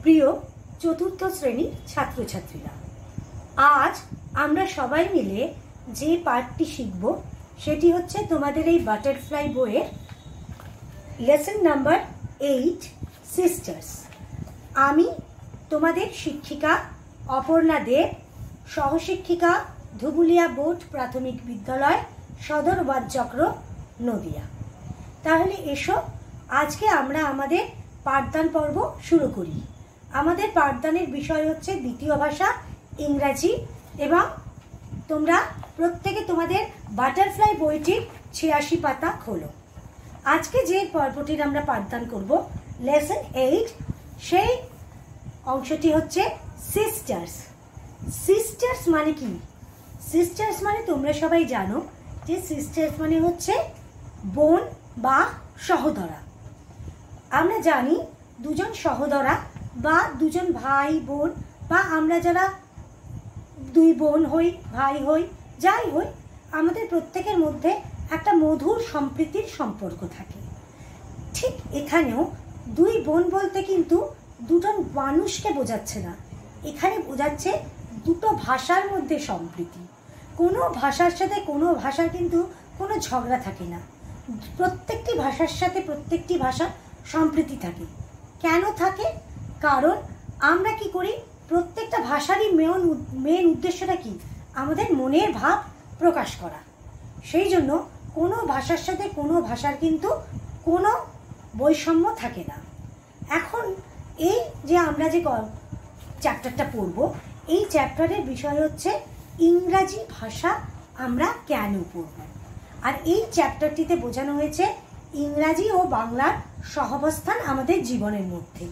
প্রিয় চতুর্থ শ্রেণীর ছাত্রছাত্রীরা, আজ আমরা সবাই মিলে যে পাঠটি শিখব সেটি হচ্ছে তোমাদের এই বাটারফ্লাই বইয়ের লেসন নাম্বার 8 সিস্টার্স। আমি তোমাদের শিক্ষিকা অপর্ণা দেব, সহশিক্ষিকা ধুবুলিয়া বোর্ড প্রাথমিক বিদ্যালয়, সদর বাদচক্র, নদিয়া। তাহলে এসো আজকে আমরা আমাদের পাঠদান পর্ব শুরু করি। আমাদের পাঠদানের বিষয় হচ্ছে দ্বিতীয় ভাষা ইংরাজি, এবং তোমরা প্রত্যেকে তোমাদের বাটারফ্লাই বইটির 86 পাতা খোলো। আজকে যে পর্বটির আমরা পাঠদান করব লেসন 8, সেই অংশটি হচ্ছে সিস্টার্স। সিস্টার্স মানে কি? সিস্টার্স মানে তোমরা সবাই জানো যে সিস্টার্স মানে হচ্ছে বোন বা সহোদরা। আমরা জানি দুজন সহোদরা বা দুজন ভাই বোন, বা আমরা যারা দুই বোন হই, ভাই হই, যাই হই, আমাদের প্রত্যেকের মধ্যে একটা মধুর সম্প্রীতির সম্পর্ক থাকে। ঠিক এখানেও দুই বোন বলতে কিন্তু দুজন মানুষকে বোঝাচ্ছে না, এখানে বোঝাচ্ছে দুটো ভাষার মধ্যে সম্প্রীতি। কোনো ভাষার সাথে কোনো ভাষার কিন্তু কোনো ঝগড়া থাকে না, প্রত্যেকটি ভাষার সাথে প্রত্যেকটি ভাষা সম্প্রীতি থাকে। কেন থাকে? কারণ আমরা কি করি, প্রত্যেকটা ভাষারই মেন উদ্দেশ্যটা কি? আমাদের মনের ভাব প্রকাশ করা। সেই জন্য কোনো ভাষার সাথে কোনো ভাষার কিন্তু কোনো বৈষম্য থাকে না। এখন এই যে আমরা যে চ্যাপ্টারটা পড়ব, এই চ্যাপ্টারের বিষয় হচ্ছে ইংরাজি ভাষা আমরা কেন পড়ব। আর এই চ্যাপ্টারটিতে বোঝানো হয়েছে ইংরাজি ও বাংলার সহাবস্থান আমাদের জীবনের মধ্যে।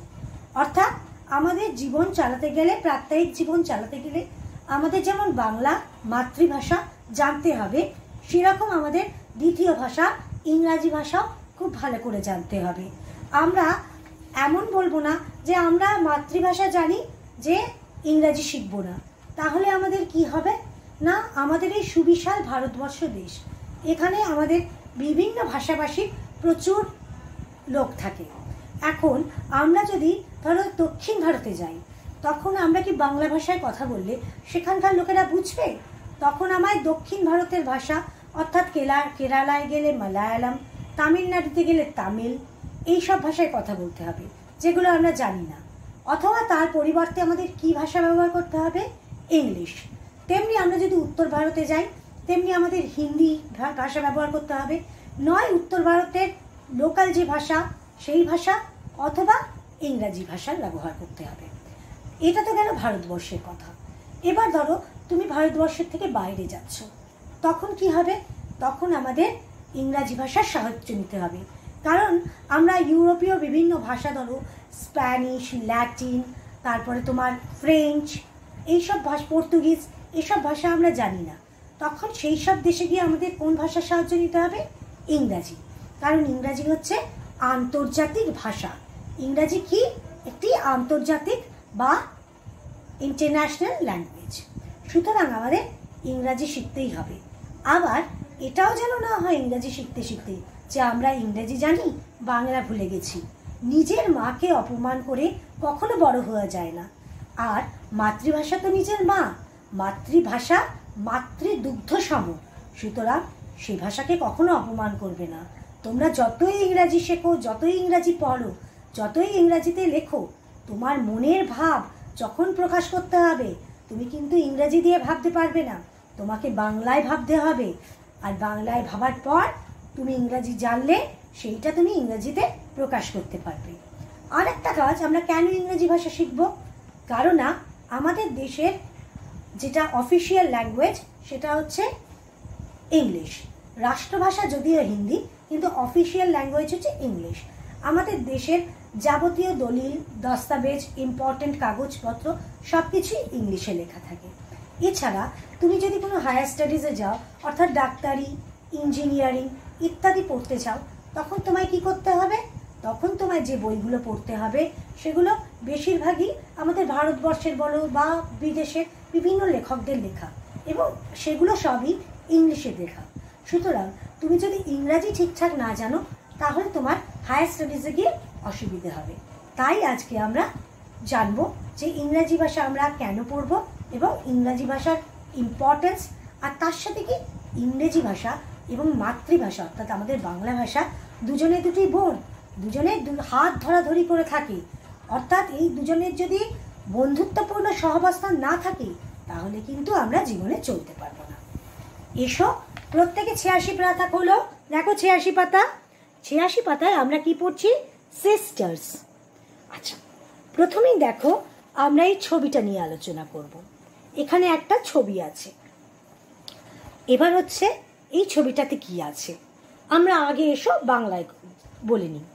অর্থাৎ আমাদের জীবন চালাতে গেলে, প্রাত্যহিক জীবন চালাতে গেলে আমাদের যেমন বাংলা মাতৃভাষা জানতে হবে, সেরকম আমাদের দ্বিতীয় ভাষা ইংরাজি ভাষাও খুব ভালো করে জানতে হবে। আমরা এমন বলবো না যে আমরা মাতৃভাষা জানি যে ইংরাজি শিখব না, তাহলে আমাদের কি হবে না, আমাদের এই সুবিশাল ভারতবর্ষ দেশ, এখানে আমাদের বিভিন্ন ভাষাভাষীর প্রচুর লোক থাকে। এখন আমরা যদি ধরো দক্ষিণ ভারতে যাই, তখন আমরা কি বাংলা ভাষায় কথা বললে সেখানকার লোকেরা বুঝবে? তখন আমায় দক্ষিণ ভারতের ভাষা, অর্থাৎ কেরালায় গেলে মালায়ালাম, তামিলনাড়ুতে গেলে তামিল, এইসব ভাষায় কথা বলতে হবে যেগুলো আমরা জানি না। অথবা তার পরিবর্তে আমাদের কি ভাষা ব্যবহার করতে হবে? ইংলিশ। তেমনি আমরা যদি উত্তর ভারতে যাই, তেমনি আমাদের হিন্দি ভাষা ব্যবহার করতে হবে, নয় উত্তর ভারতের লোকাল যে ভাষা সেই ভাষা, অথবা ইংরাজি ভাষার ব্যবহার করতে হবে। এটা তো গেল ভারতবর্ষের কথা। এবার ধরো তুমি ভারতবর্ষের থেকে বাইরে যাচ্ছ, তখন কি হবে? তখন আমাদের ইংরাজি ভাষার সাহায্য নিতে হবে। কারণ আমরা ইউরোপীয় বিভিন্ন ভাষা, ধরো স্প্যানিশ, ল্যাটিন, তারপরে তোমার ফ্রেঞ্চ, এইসব ভাষা, পর্তুগিজ, এসব ভাষা আমরা জানি না। তখন সেই সব দেশে গিয়ে আমাদের কোন ভাষার সাহায্য নিতে হবে? ইংরাজি। কারণ ইংরাজি হচ্ছে আন্তর্জাতিক ভাষা। ইংরাজি কি? একটি আন্তর্জাতিক বা ইন্টারন্যাশনাল ল্যাঙ্গুয়েজ। সুতরাং আমাদের ইংরাজি শিখতেই হবে। আবার এটাও যেন না হয় ইংরাজি শিখতে শিখতে যে আমরা ইংরেজি জানি, বাংলা ভুলে গেছি। নিজের মাকে অপমান করে কখনো বড় হওয়া যায় না। আর মাতৃভাষা তো নিজের মা, মাতৃভাষা মাতৃদুগ্ধ সম, সুতরাং সে ভাষাকে কখনো অপমান করবে না। তোমরা যতই ইংরাজি শেখো, যতই ইংরাজি পড়ো, যতই ইংরাজিতে লেখো, তোমার মনের ভাব যখন প্রকাশ করতে হবে, তুমি কিন্তু ইংরাজি দিয়ে ভাবতে পারবে না, তোমাকে বাংলায় ভাবতে হবে। আর বাংলায় ভাবার পর তুমি ইংরাজি জানলে সেইটা তুমি ইংরাজিতে প্রকাশ করতে পারবে। আর একটা কাজ, আমরা কেন ইংরেজি ভাষা শিখব? কারণ না, আমাদের দেশের যেটা অফিসিয়াল ল্যাঙ্গুয়েজ সেটা হচ্ছে ইংলিশ। রাষ্ট্রভাষা যদিও হিন্দি, কিন্তু অফিসিয়াল ল্যাঙ্গুয়েজ হচ্ছে ইংলিশ। আমাদের দেশের যাবতীয় দলিল, দস্তাবেজ, ইম্পর্টেন্ট কাগজপত্র সব কিছুই ইংলিশে লেখা থাকে। এছাড়া তুমি যদি কোনো হায়ার স্টাডিজে যাও, অর্থাৎ ডাক্তারি, ইঞ্জিনিয়ারিং ইত্যাদি পড়তে চাও, তখন তোমায় কি করতে হবে? তখন তোমায় যে বইগুলো পড়তে হবে সেগুলো বেশিরভাগই আমাদের ভারতবর্ষের বলো বা বিদেশের বিভিন্ন লেখকদের লেখা, এবং সেগুলো সবই ইংলিশে লেখা। সুতরাং তুমি যদি ইংরাজি ঠিকঠাক না জানো, তাহলে তোমার হায়ার স্টাডিজে গিয়ে অসুবিধে হবে। তাই আজকে আমরা জানবো যে ইংরাজি ভাষা আমরা কেন পড়বো এবং ইংরাজি ভাষার ইম্পর্টেন্স, আর তার সাথে কি ইংরেজি ভাষা এবং মাতৃভাষা অর্থাৎ আমাদের বাংলা ভাষা দুজনে দুটি বোন, দুজনে হাত ধরাধরি করে থাকে, অর্থাৎ এই দুজনের যদি বন্ধুত্বপূর্ণ সহাবস্থান না থাকে তাহলে কিন্তু আমরা জীবনে চলতে পারবো না। এসো প্রত্যেকে 86 পাতা হলো, দেখো 86 পাতা। 86 পাতায় আমরা কি পড়ছি? সিস্টার্স। আচ্ছা, প্রথমেই দেখো আমরা এই ছবিটা নিয়ে আলোচনা করব। এখানে একটা ছবি আছে। এবার হচ্ছে এই ছবিটাতে কি আছে আমরা আগে এসো বাংলায় বলে নিই।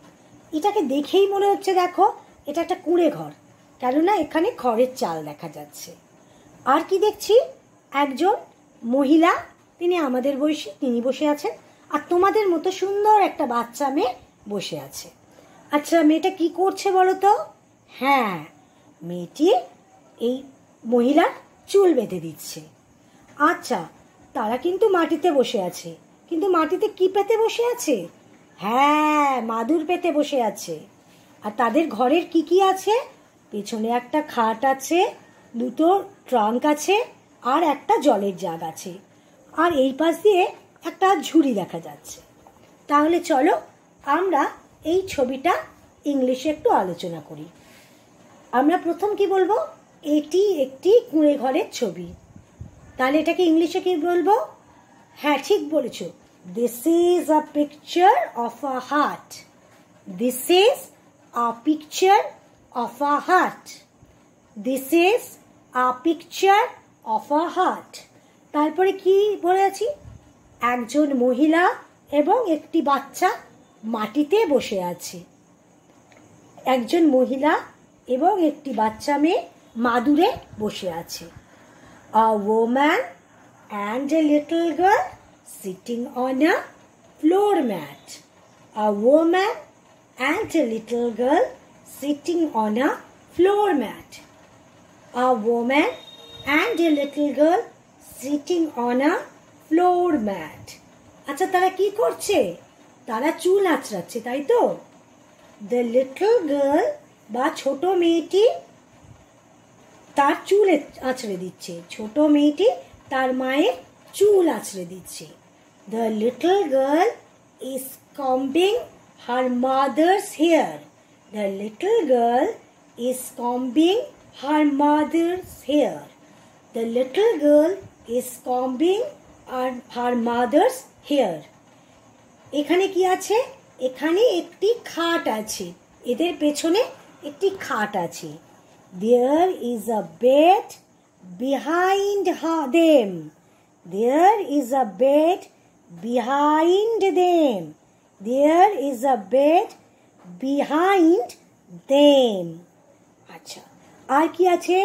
এটাকে দেখেই মনে হচ্ছে দেখো এটা একটা কুঁড়ে ঘর, কেননা এখানে খড়ের চাল দেখা যাচ্ছে। আর কি দেখছি? একজন মহিলা, তিনি আমাদের বয়সী, তিনি বসে আছেন, আর তোমাদের মতো সুন্দর একটা বাচ্চা মেয়ে বসে আছে। আচ্ছা, মেয়েটা কি করছে বলো তো? হ্যাঁ, মেয়েটি এই মহিলার চুল বেঁধে দিচ্ছে। আচ্ছা, তারা কিন্তু মাটিতে বসে আছে, কিন্তু মাটিতে কি পেতে বসে আছে? হ্যাঁ, মাদুর পেতে বসে আছে। আর তাদের ঘরের কি কি আছে? পেছনে একটা খাট আছে, দুটো ট্রাঙ্ক আছে, আর একটা জলের জাগ আছে, আর এই পাশ দিয়ে একটা ঝুড়ি দেখা যাচ্ছে। তাহলে চলো আমরা এই ছবিটা ইংলিশে একটু আলোচনা করি। আমরা প্রথম কি বলবো? এটি একটি কুঁড়ে ঘরের ছবি। তাহলে এটাকে ইংলিশে কি বলবো? হ্যাঁ, ঠিক বলেছো। This is a picture of a hut. This is a picture of a hut. This is a picture of a hut. তারপরে কি বলেছি? একজন মহিলা এবং একটি বাচ্চা মাটিতে বসে আছে। একজন মহিলা এবং একটি বাচ্চা মেয়ে মাদুরে বসে আছে। A woman and a little girl sitting on a floor mat. A woman and a little girl sitting on a floor mat. A woman and a little girl sitting on a floor mat. আচ্ছা, তারা কি করছে? তারা চুল আঁচড়াচ্ছে, তাই তো? The little girl বা ছোট মেয়েটি তার চুল আঁচড়ে দিচ্ছে। ছোট মেয়েটি তার মায়ের চুল আঁচড়ে দিচ্ছে। The little girl is combing her mother's hair. The little girl is combing her mother's hair. The little girl is combing her mother's hair. এখানে কি আছে? এখানে একটি খাট আছে। এদের পেছনে একটি খাট আছে। There is a bed behind them. There is a bed behind them. There is a bed behind them. আচ্ছা, আর কি আছে?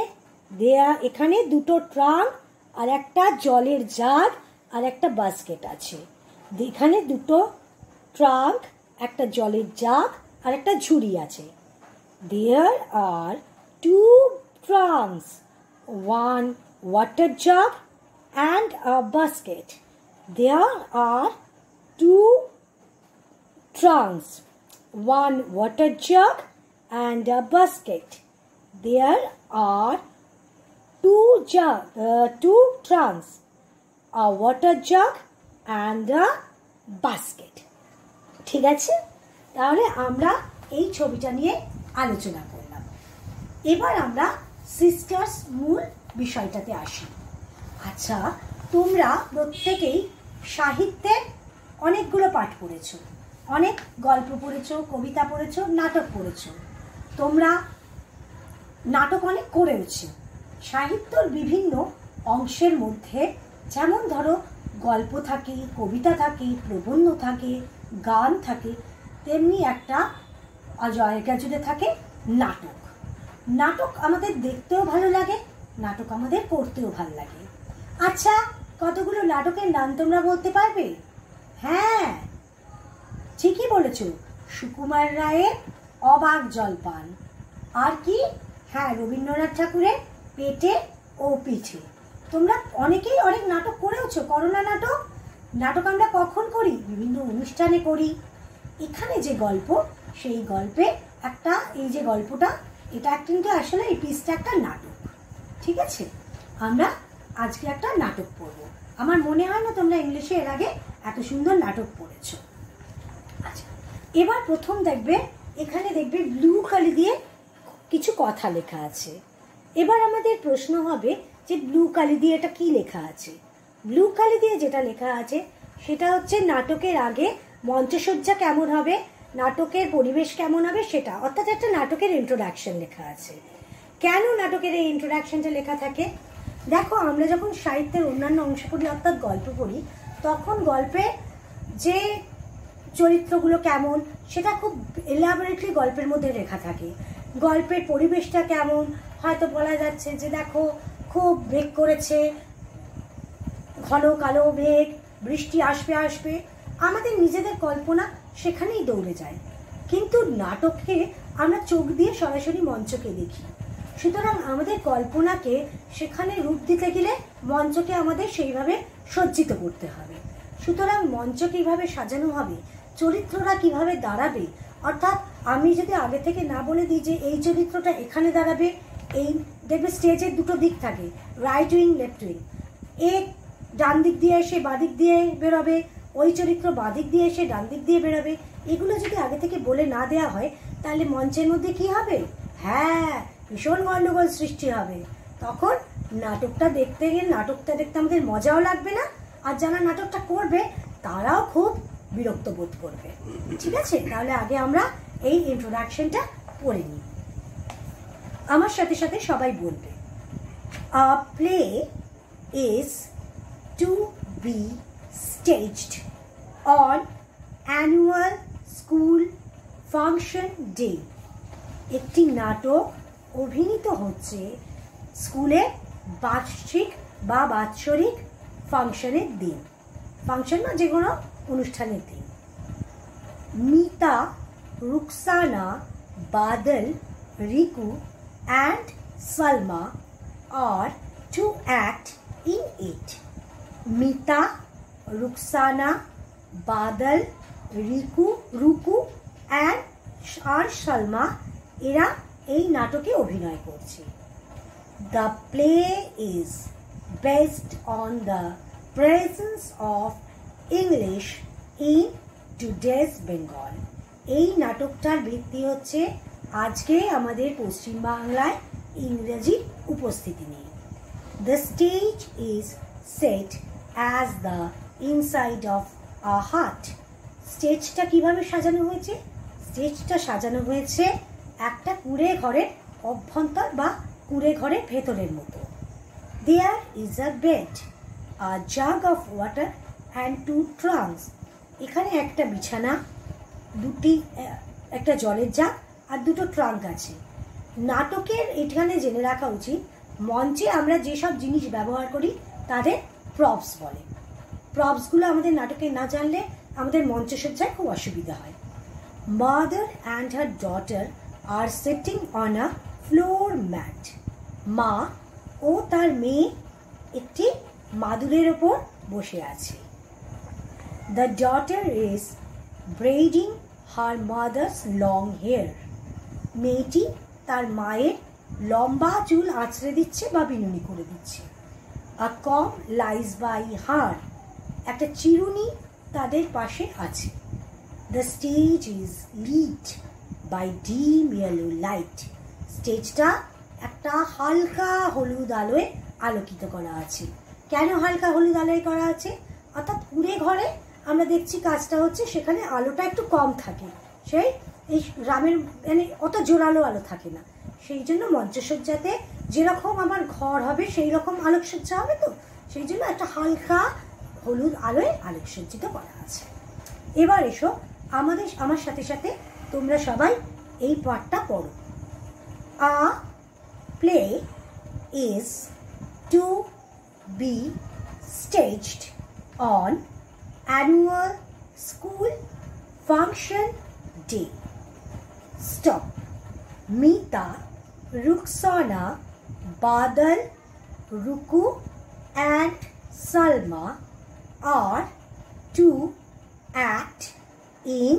এখানে দুটো ট্রাঙ্ক আর একটা জলের জাগ আর একটা বাস্কেট আছে। এখানে দুটো ট্রাঙ্ক, একটা জলের জাগ আর একটা ঝুড়ি আছে। There are two trunks, one water jug and a basket. There are two trunks, one water jug and a basket. There are two trunks, a water jug and a basket. ঠিক আছে, তাহলে আমরা এই ছবিটা নিয়ে আলোচনা করলাম। এবার আমরা সিস্টার্স মূল বিষয়টাতে আসি। আচ্ছা, তোমরা প্রত্যেকেই সাহিত্যের অনেকগুলো পাঠ পড়েছো, অনেক গল্প পড়েছো, কবিতা পড়েছো, নাটক পড়েছো। তোমরা নাটক অনেক করেওছো। সাহিত্যর বিভিন্ন অংশের মধ্যে যেমন ধরো গল্প থাকে, কবিতা থাকে, প্রবন্ধ থাকে, গান থাকে, তেমনি একটা জায়গা জুড়ে থাকে নাটক। নাটক আমাদের দেখতেও ভালো লাগে, নাটক আমাদের পড়তেও ভালো লাগে। আচ্ছা, কতগুলো নাটকের নাম তোমরা বলতে পারবে? হ্যাঁ, ঠিকই বলেছ। সুকুমার রায়ের অবাক জলপান। আর কি? হ্যাঁ, রবীন্দ্রনাথ ঠাকুরের পেটে ও পিঠে। তোমরা অনেকেই অনেক নাটক করেওছো, করো না নাটক? নাটক আমরা কখন করি? বিভিন্ন অনুষ্ঠানে করি। এখানে যে গল্প, সেই গল্পে একটা, এই যে গল্পটা, এটা কিন্তু আসলে এই পিসটা একটা নাটক, ঠিক আছে? আমরা আজকে একটা নাটক পড়বো। আমার মনে হয় না তোমরা ইংলিশে এর আগে এত সুন্দর নাটক পড়েছো। আচ্ছা, এবার প্রথম দেখবে এখানে দেখবে ব্লু কালি দিয়ে কিছু কথা লেখা আছে। এবার আমাদের প্রশ্ন হবে যে ব্লু কালি দিয়ে এটা কি লেখা আছে? ব্লু কালি দিয়ে যেটা লেখা আছে সেটা হচ্ছে নাটকের আগে মঞ্চসজ্জা কেমন হবে, নাটকের পরিবেশ কেমন হবে সেটা, অর্থাৎ একটা নাটকের ইন্ট্রোডাকশন লেখা আছে। কেন নাটকের এই ইন্ট্রোডাকশনটা লেখা থাকে? দেখো, আমরা যখন সাহিত্যের অন্যান্য অংশ পড়ি অর্থাৎ গল্প পড়ি, তখন গল্পে যে চরিত্রগুলো কেমন সেটা খুব এলাবোরেটলি গল্পের মধ্যে লেখা থাকে। গল্পের পরিবেশটা কেমন, হয়তো বলা যাচ্ছে যে দেখো খুব মেঘ করেছে, ঘন কালো মেঘ, বৃষ্টি আসবে আসবে, আমাদের নিজেদের কল্পনা সেখানেই দৌড়ে যায়। কিন্তু নাটকে আমরা চোখ দিয়ে সরাসরি মঞ্চকে দেখি, সুতরাং আমাদের কল্পনাকে সেখানে রূপ দিতে গেলে মঞ্চকে আমাদের সেইভাবে সজ্জিত করতে হবে। সুতরাং মঞ্চ কীভাবে সাজানো হবে, চরিত্ররা কিভাবে দাঁড়াবে, অর্থাৎ আমি যদি আগে থেকে না বলে দিই যে এই চরিত্রটা এখানে দাঁড়াবে, এই দেখবে স্টেজের দুটো দিক থাকে, রাইট উইং লেফট উইং, এক ডান দিক দিয়ে এসে বাদিক দিয়ে বেরোবে, ওই চরিত্র বাদিক দিয়ে এসে ডান দিক দিয়ে বেরোবে, এগুলো যদি আগে থেকে বলে না দেওয়া হয় তাহলে মঞ্চের মধ্যে কি হবে? হ্যাঁ, ভীষণ গণ্ডগোল সৃষ্টি হবে। তখন নাটকটা দেখতে আমাদের মজাও লাগবে না, আর যারা নাটকটা করবে তারাও খুব বিরক্ত বোধ করবে। ঠিক আছে, তাহলে আগে আমরা এই ইন্ট্রোডাকশনটা পড়ে নিই। আমার সাথে সাথে সবাই বলবে, a play is to be staged on annual school function day। একটি নাটক অভিনীত হচ্ছে স্কুলে বার্ষিক বা বাৎসরিক ফাংশনের দিন, ফাংশন না যে কোনো অনুষ্ঠানের দিন। মিতা, রুকসানা, বাদল, Riku and Salma are to act in it। Mita, Rukhsana, বাদল, রুকু আর সালমা এরা এই নাটকে অভিনয় করছে। The play is based on the presence of English in today's Bengal। এই নাটকটার ভিত্তি হচ্ছে আজকে আমাদের পশ্চিম বাংলায় ইংরেজির উপস্থিতি নেই। The stage is set as the inside of a hut। স্টেজটা কিভাবে সাজানো হয়েছে? স্টেজটা সাজানো হয়েছে একটা কুঁড়ে ঘরের অভ্যন্তর বা কুঁড়ে ঘরের ভেতরের মতো। There is a bed, a jug of water and two trunks। এখানে একটা বিছানা, একটা জলের জাগ আর দুটো ট্রাঙ্ক আছে। নাটকের এখানে জেনে রাখা উচিত, মঞ্চে আমরা যেসব জিনিস ব্যবহার করি তাদের প্রপস বলে। প্রপসগুলো আমাদের নাটকে না জানলে আমাদের মঞ্চসজ্জায় খুব অসুবিধা হয়। Mother and her daughter are sitting on a floor mat. মা ও তার মেয়ে একটি মাদুরের ওপর বসে আছে। The daughter is braiding her mother's long hair. মেয়েটি তার মায়ের লম্বা চুল আঁচড়ে দিচ্ছে বা বিনুনি করে দিচ্ছে। A comb lies by her. একটা চিরুনি তাদের পাশে আছে। The stage is lit by dim yellow light. স্টেজটা একটা হালকা হলুদ আলোয় আলোকিত করা আছে। কেন হালকা হলুদ আলোয় করা আছে? অর্থাৎ কুঁড়ে ঘরে আমরা দেখছি কাজটা হচ্ছে, সেখানে আলোটা একটু কম থাকে, সেই এই গ্রামের মানে অত জোরালো আলো থাকে না, সেই জন্য মঞ্চসজ্জাতে যেরকম আমার ঘর হবে সেই রকম আলোকসজ্জা হবে, তো সেই জন্য একটা হালকা হলুদ আলোয় আলোকসজ্জিত করা আছে। এবার এসো আমার সাথে সাথে তোমরা সবাই এই পাঠটা পড়ো। A play is to be staged on annual school function day। Stop. Meeta, Rukhsana, Badal, Ruku and Salma are to act in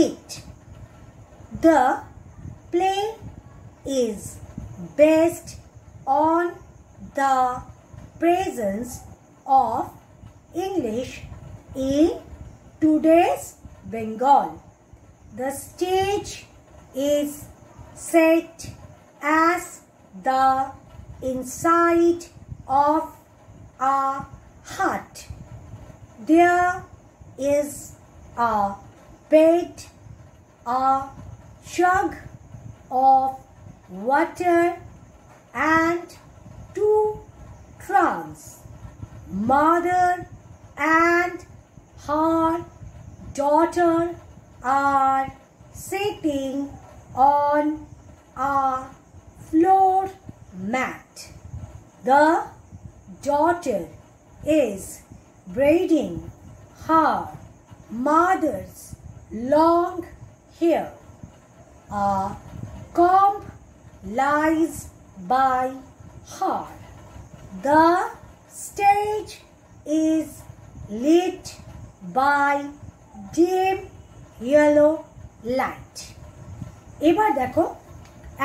it। The play is based on the presence of English in today's Bengal. The stage is set as the inside of a hut. There is a bed, a jug of water and 2 trunks. Mother and her daughter are sitting on a floor mat. The daughter is braiding her mother's long hair. A comb lies by her. The stage is lit by dim yellow light. এবার দেখো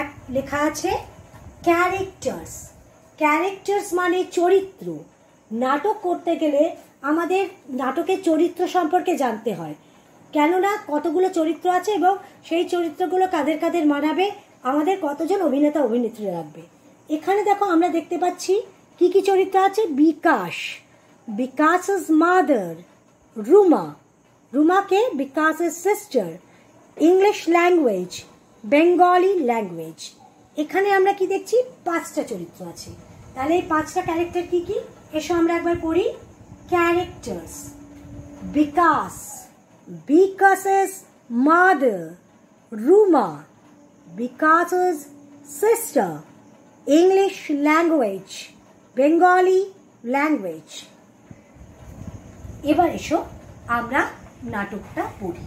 এক লেখা আছে characters. Characters মানে চরিত্র। নাটক করতে গেলে আমাদের নাটকের চরিত্র সম্পর্কে জানতে হয়, কেননা কতগুলো চরিত্র আছে এবং সেই চরিত্রগুলো কাদের কাদের মানাবে, আমাদের কতজন অভিনেতা অভিনেত্রী লাগবে। এখানে দেখো আমরা দেখতে পাচ্ছি কি কি চরিত্র আছে। বিকাশ, বিকাশ's মাদার। রুমা, রুমাকে Bikash's sister. English language, Bengali language. এখানে আমরা কি দেখছি, 5টা চরিত্র আছে। তাহলে এই 5টা ক্যারেক্টার কি কি, এসো আমরা একবার পড়ি। ক্যারেক্টার্স, বিকাশ, বিকাশ's mother, Ruma, বিকাশ's sister, English language, Bengali language। এবার এসো আমরা নাটকটা পড়ি।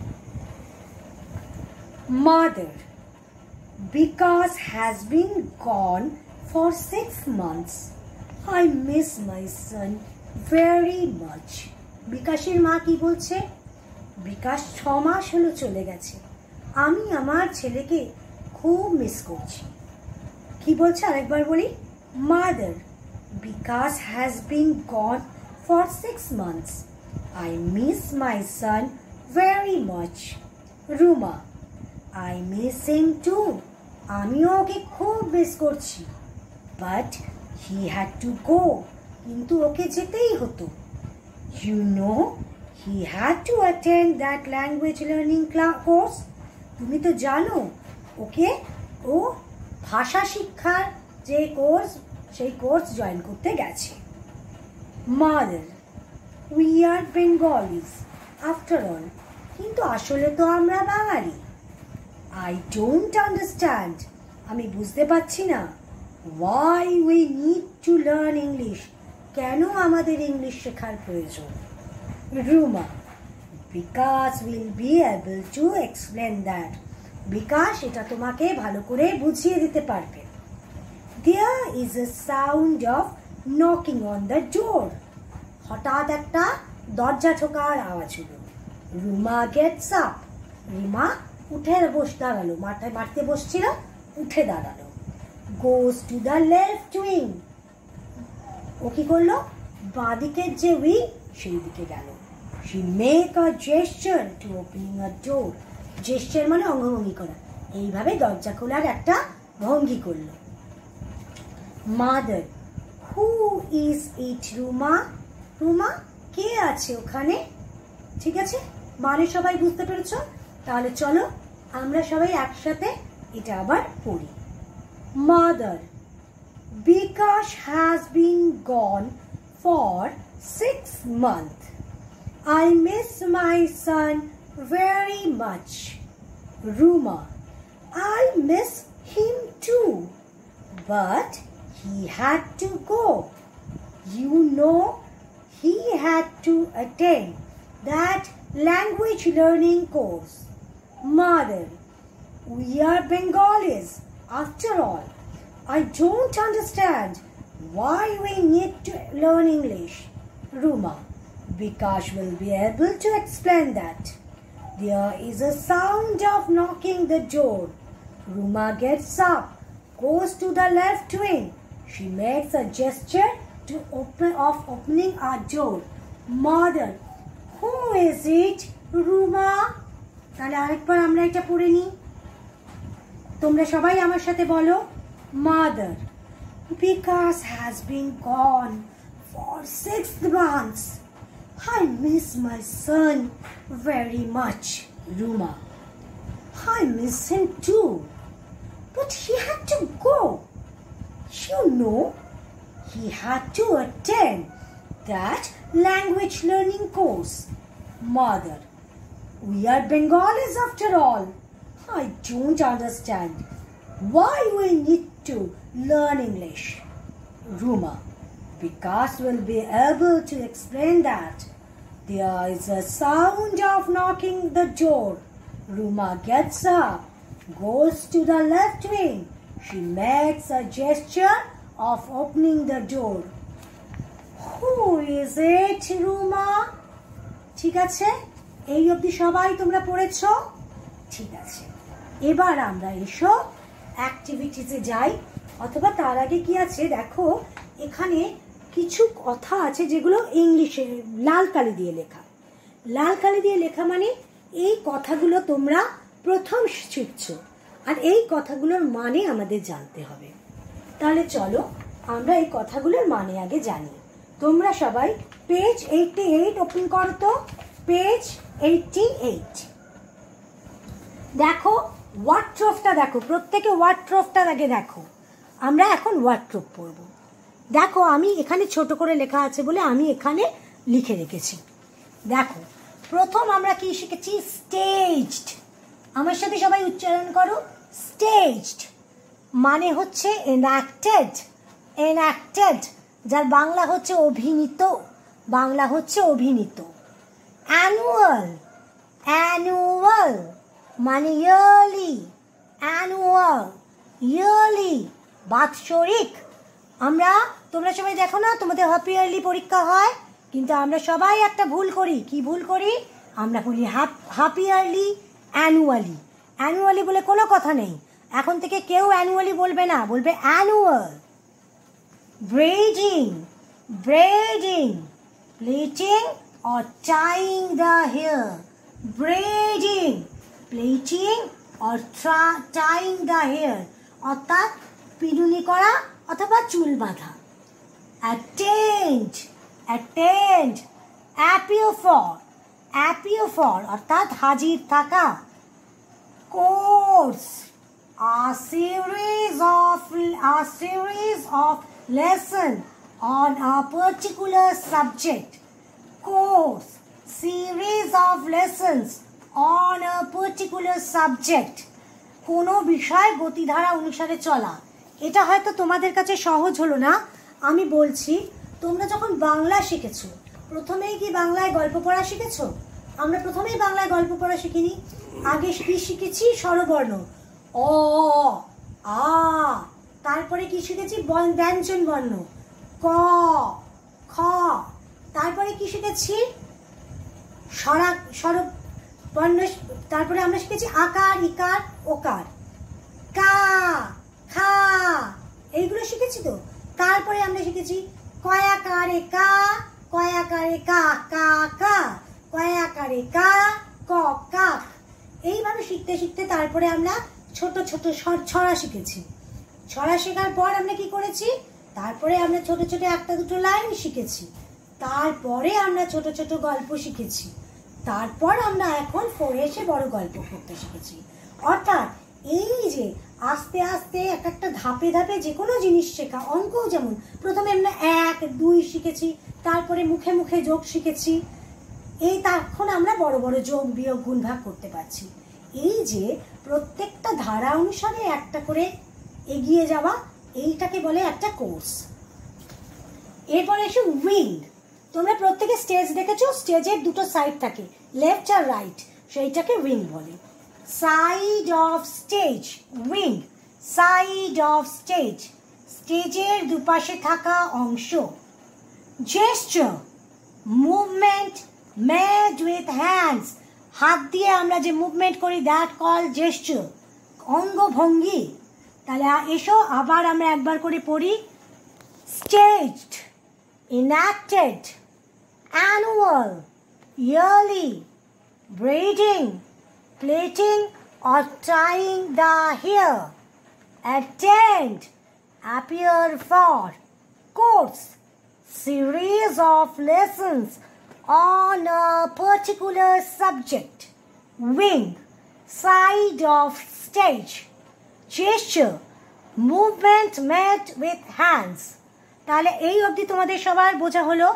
Mother, Vikas has been gone for 6 months. I miss my son very much. বিকাশের মা কি বলছে, বিকাশ 6 মাস হলো চলে গেছে, আমি আমার ছেলেকে খুব মিস করছি। কি বলছে আরেকবার বলি। Mother, Vikas has been gone for 6 months. I miss my son very much. Ruma, I miss him too. আমিও ওকে খুব মিস করছি। But he had to go. কিন্তু ওকে যেতেই হতো। You know, he had to attend that language learning course. তুমি তো জানো ওকে ও ভাষা শিক্ষার যে কোর্স, সেই কোর্স জয়েন করতে গেছে। Mother, we are Bengalis after all. কিন্তু আসলে তো আমরা বাঙালি। I don't understand. আমি বুঝতে পারছি না। Why we need to learn English. কেন আমাদের ইংলিশ শেখার প্রয়োজন। Ruma, Vikas will be able to explain that. বিকাশ এটা তোমাকে ভালো করে বুঝিয়ে দিতে পারবে। There is a sound of knocking on the door. হঠাৎ একটা দরজা ঠোকার আওয়াজ হলো। Ruma gets up. রিমা উঠে দাঁড়ালো, মাথায় মারতে বসছিল, উঠে দাঁড়ালো। Goes to the left wing. ও কি করলো, বাঁদিকের যে উইং সেই দিকে গেল। She make a gesture to opening a door. Gesture মানে অঙ্গভঙ্গি করা, এইভাবে দরজা খোলার একটা ভঙ্গি করলো। Mother, who is it, Ruma? Ruma, কে আছে ওখানে? ঠিক আছে, মানে সবাই বুঝতে পেরেছো? তাহলে চলো আমরা সবাই একসাথে এটা আবার পড়ি। Mother, Bikash has been gone for 6 months. I miss my son very much. Ruma, I miss him too, but he had to go. You know, he had to attend that language learning course. Mother, we are Bengalis after all. I don't understand why we need to learn English. Ruma, Bikash will be able to explain that. There is a sound of knocking the door. Ruma gets up. goes to the left wing. She makes a gesture to opening a door. Mother. Who is it? Ruma. তাহলে আরেকবার আমরা এটা পড়ে নিই। তোমরা সবাই আমার সাথে বলো, mother. Vikas has been gone for 6 months. I miss my son very much. Ruma. I miss him too. But he had to go. You know, he had to attend that language learning course. Mother. We are Bengalis after all. I don't understand why we need to learn English. Ruma. Vikas will be able to explain that. There is a sound of knocking the door. Ruma gets up, goes to the left wing. She makes a gesture of opening the door. Who is it, Ruma? ঠিক আছে, এই অবধি সবাই তোমরা পড়েছো? ঠিক আছে, এবার আমরা এসো অ্যাক্টিভিটিসে যাই। অথবা তার আগে কি আছে দেখো, এখানে কিছু কথা আছে যেগুলো ইংলিশে লাল কালি দিয়ে লেখা। লাল কালি দিয়ে লেখা মানে এই কথাগুলো তোমরা প্রথম শিখছো, আর এই কথাগুলোর মানে আমাদের জানতে হবে। তাহলে চলো আমরা এই কথাগুলোর মানে আগে জানি। তোমরা সবাই পেজ 88 ওপেন করো তো, পেজ 88। দেখো ওয়ার্ডট্রফটা দেখো, প্রত্যেকে ওয়ার্ডট্রফটা আগে দেখো। আমরা এখন ওয়ার্ডট্রফ পড়ব। দেখো আমি এখানে ছোট করে লেখা আছে বলে আমি এখানে লিখে রেখেছি। দেখো প্রথম আমরা কি শিখেছি? স্টেজড। আমার সাথে সবাই উচ্চারণ করো, স্টেজড মানে হচ্ছে এনঅ্যাক্টেড। এনঅ্যাক্টেড যার বাংলা হচ্ছে অভিনীত, বাংলা হচ্ছে অভিনীত। অ্যানুয়াল। অ্যানুয়াল মানে ইয়ারলি। অ্যানুয়াল ইয়ারলি বাৎসরিক। আমরা তোমরা সবাই দেখো না তোমাদের হাফ ইয়ারলি পরীক্ষা হয়, কিন্তু আমরা সবাই একটা ভুল করি। কি ভুল করি? আমরা বলি হাফ ইয়ারলি, অ্যানুয়ালি। অ্যানুয়ালি বলে কোনো কথা নেই, এখন থেকে কেউ অ্যানুয়ালি বলবে না, বলবে annual. ব্রেডিং। ব্রেডিং plating or tying the hair. Braiding plating or tying the hair অর্থাৎ পিডুনি করা অথবা চুল বাঁধা। attend attend appear for appear for অর্থাৎ হাজির থাকা। course a series of lesson on a particular subject. course series of lessons on a particular subject কোনো বিষয় গতিধারা অনুসারে চলা। এটা হয়তো তোমাদের কাছে সহজ হলো না, আমি বলছি তোমরা যখন বাংলা শিখেছো প্রথমেই কি বাংলায় গল্প পড়া শিখেছো? আমরা প্রথমেই বাংলায় গল্প পড়া শিখিনি। আগে কি শিখেছি? স্বরবর্ণ অ আ, তারপরে কি শিখেছি? ব্যঞ্জন বর্ণ ক খ, তারপরে কি শিখেছি? স্বরবর্ণ, তারপরে আমরা শিখেছি আকার ইকার ওকার, কা খা, এইগুলো শিখেছি তো। তারপরে আমরা শিখেছি কয়াকারে কা, কয়াকারে কা কা কা, কয়াকারে কা ক কাক। এইভাবে শিখতে শিখতে তারপরে আমরা ছোট ছোট ছড়া শিখেছি। ছড়া শেখার পর আমরা কি করেছি? তারপরে আমরা ছোট ছোট একটা দুটো লাইন শিখেছি। তারপরে আমরা ছোট ছোট গল্প শিখেছি। তারপর আমরা এখন পড়ে এসে বড় গল্প পড়তে শিখেছি। অর্থাৎ এই যে আস্তে আস্তে এক একটা ধাপে ধাপে যে কোনো জিনিস শেখা, অঙ্কও যেমন প্রথমে আমরা 1 2 শিখেছি, তারপরে মুখে মুখে যোগ শিখেছি, এই তখন আমরা বড় বড় যোগ বিয়োগ গুণ ভাগ করতে পারছি। এই যে প্রত্যেকটা ধারা অনুসারে একটা করে এগিয়ে যাওয়া, এইটাকে বলে একটা কোর্স। এরপরে এসে উইং। তোমরা প্রত্যেকে স্টেজ দেখেছো, স্টেজের দুটো সাইড থাকে, লেফট আর রাইট, সেইটাকে উইং বলে। Side of stage, wing. Side of stage, স্টেজের দুপাশে থাকা অংশ। Gesture, movement made with hands, হাত দিয়ে আমরা যে মুভমেন্ট করি দ্যাট কল জেস্চার, অঙ্গভঙ্গি। তাহলে এসো আবার আমরা একবার করে পড়ি। Staged, enacted, annual, yearly, braiding, plaiting or tying the hair, attend, appear for, course, series of lessons on a particular subject, wing, side of stage, gesture, movement made with hands। তাহলে এই অবধি তোমাদের সবার বোঝা হলো।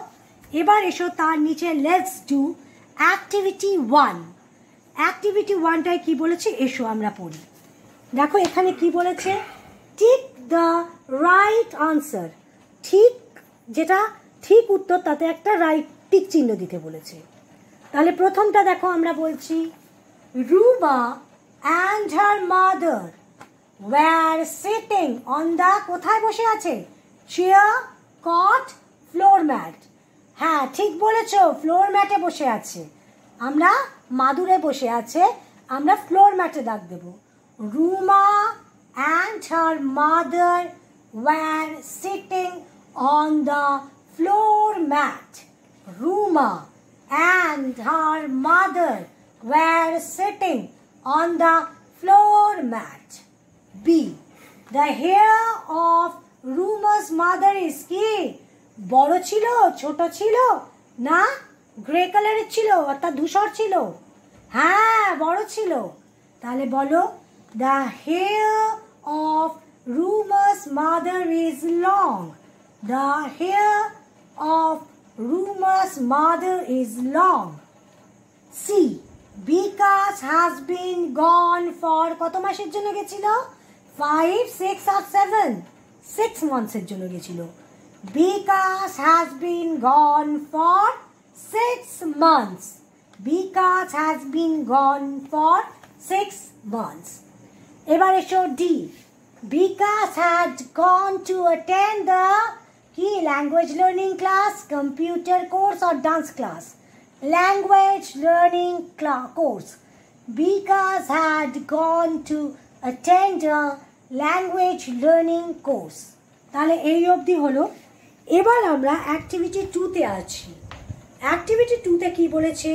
এবার এসো তার নিচে লেটস ডু অ্যাক্টিভিটি 1। অ্যাক্টিভিটি 1টায় কি বলেছে এসো আমরা পড়ি। দেখো এখানে কি বলেছে, টিক দ্য রাইট আনসার, ঠিক যেটা ঠিক উত্তর তাতে একটা রাইট টিক চিহ্ন দিতে বলেছে। তাহলে প্রথমটা দেখো আমরা বলছি Ruma and her mother were sitting on the, কোথায় বসে আছে, চেয়ার, কট, ফ্লোর ম্যাট। হ্যাঁ ঠিক বলেছ, ফ্লোর ম্যাটে বসে আছে। আমরা মাদুরে বসে আছে, আমরা ফ্লোর ম্যাটে ডাক দেব। Ruma and her mother were sitting on the floor mat. Ruma and her mother were sitting on the floor mat. B, the hair of Ruma's mother is কি, বড় ছিল, ছোট ছিল, না গ্রে কালারের ছিল অর্থাৎ ধূসর ছিল? হ্যাঁ বড় ছিল। তাহলে বলো the hair of Ruma's mother is long, the hair of Ruma's mother is long। C, Bikash has been gone for, কত মাসের জন্য গেছিল, 5, 6 or 7? 6 months জন্য গেছিল। বিকাশ has been gone for 6 months। BKash has been gone for 6 months। এবার এসো D, Bikash had gone to attend the কি, language learning class, computer course or dance class? Language learning course. Bikash had gone to attend a language learning course. তাহলে এই অবধি হলো। এবার আমরা activity 2তে আছি। অ্যাক্টিভিটি 2তে কি বলেছে,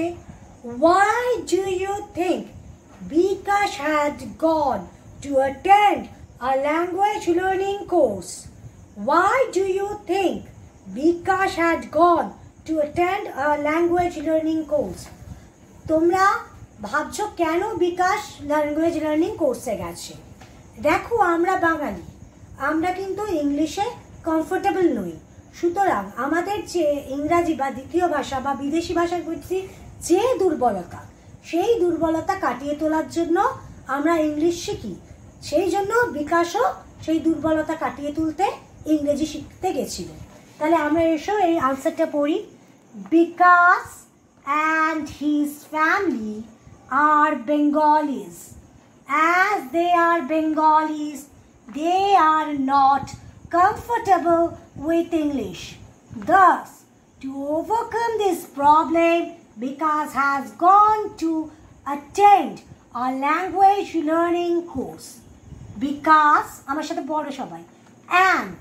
why do you think Bikash had gone to attend a language learning course? Why do you think Bikash had gone to attend a language learning course? তোমরা ভাবছো কেন বিকাশ ল্যাঙ্গুয়েজ লার্নিং কোর্সে গেছে? দেখো আমরা বাঙালি, আমরা কিন্তু ইংলিশে কমফোর্টেবল নই। সুতরাং আমাদের যে ইংরাজি বা দ্বিতীয় ভাষা বা বিদেশি ভাষার প্রতি যে দুর্বলতা, সেই দুর্বলতা কাটিয়ে তোলার জন্য আমরা ইংলিশ শিখি। সেই জন্য বিকাশও সেই দুর্বলতা কাটিয়ে তুলতে ইংরেজি শিখতে গেছিল। তাহলে আমরা এসো এই আনসারটা পড়ি। বিকাশ অ্যান্ড হিজ ফ্যামিলি আর Bengalis. As they are Bengalis, they are not comfortable with English. Thus, to overcome this problem, Vikas has gone to attend a language learning course. Vikas, আমার সাথে বড় সবাই, and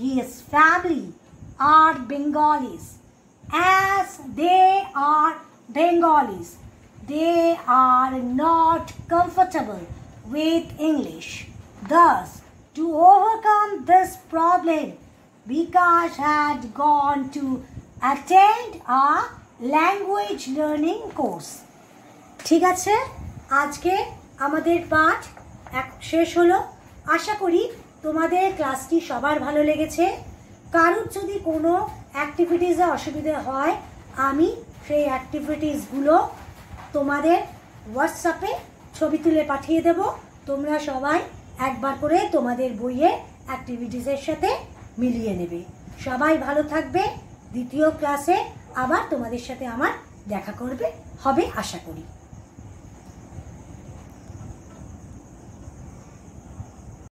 his family are Bengalis. As they are Bengalis, they are not comfortable with English. Thus, to overcome this problem, Vikas had gone to attend a language learning course. ঠিক আছে, আজকে আমাদের পাঠ শেষ হলো। আশা করি তোমাদের ক্লাসটি সবার ভালো লেগেছে। কারোর যদি কোনো অ্যাক্টিভিটিসে অসুবিধা হয়, আমি সেই অ্যাক্টিভিটিসগুলো তোমাদের হোয়াটসঅ্যাপে ছবি তুলে পাঠিয়ে দেব। তোমরা সবাই একবার করে তোমাদের বইয়ের অ্যাক্টিভিটিসের সাথে মিলিয়ে নেবে। সবাই ভালো থাকবে। দ্বিতীয় ক্লাসে আবার তোমাদের সাথে আমার দেখা হবে আশা করি।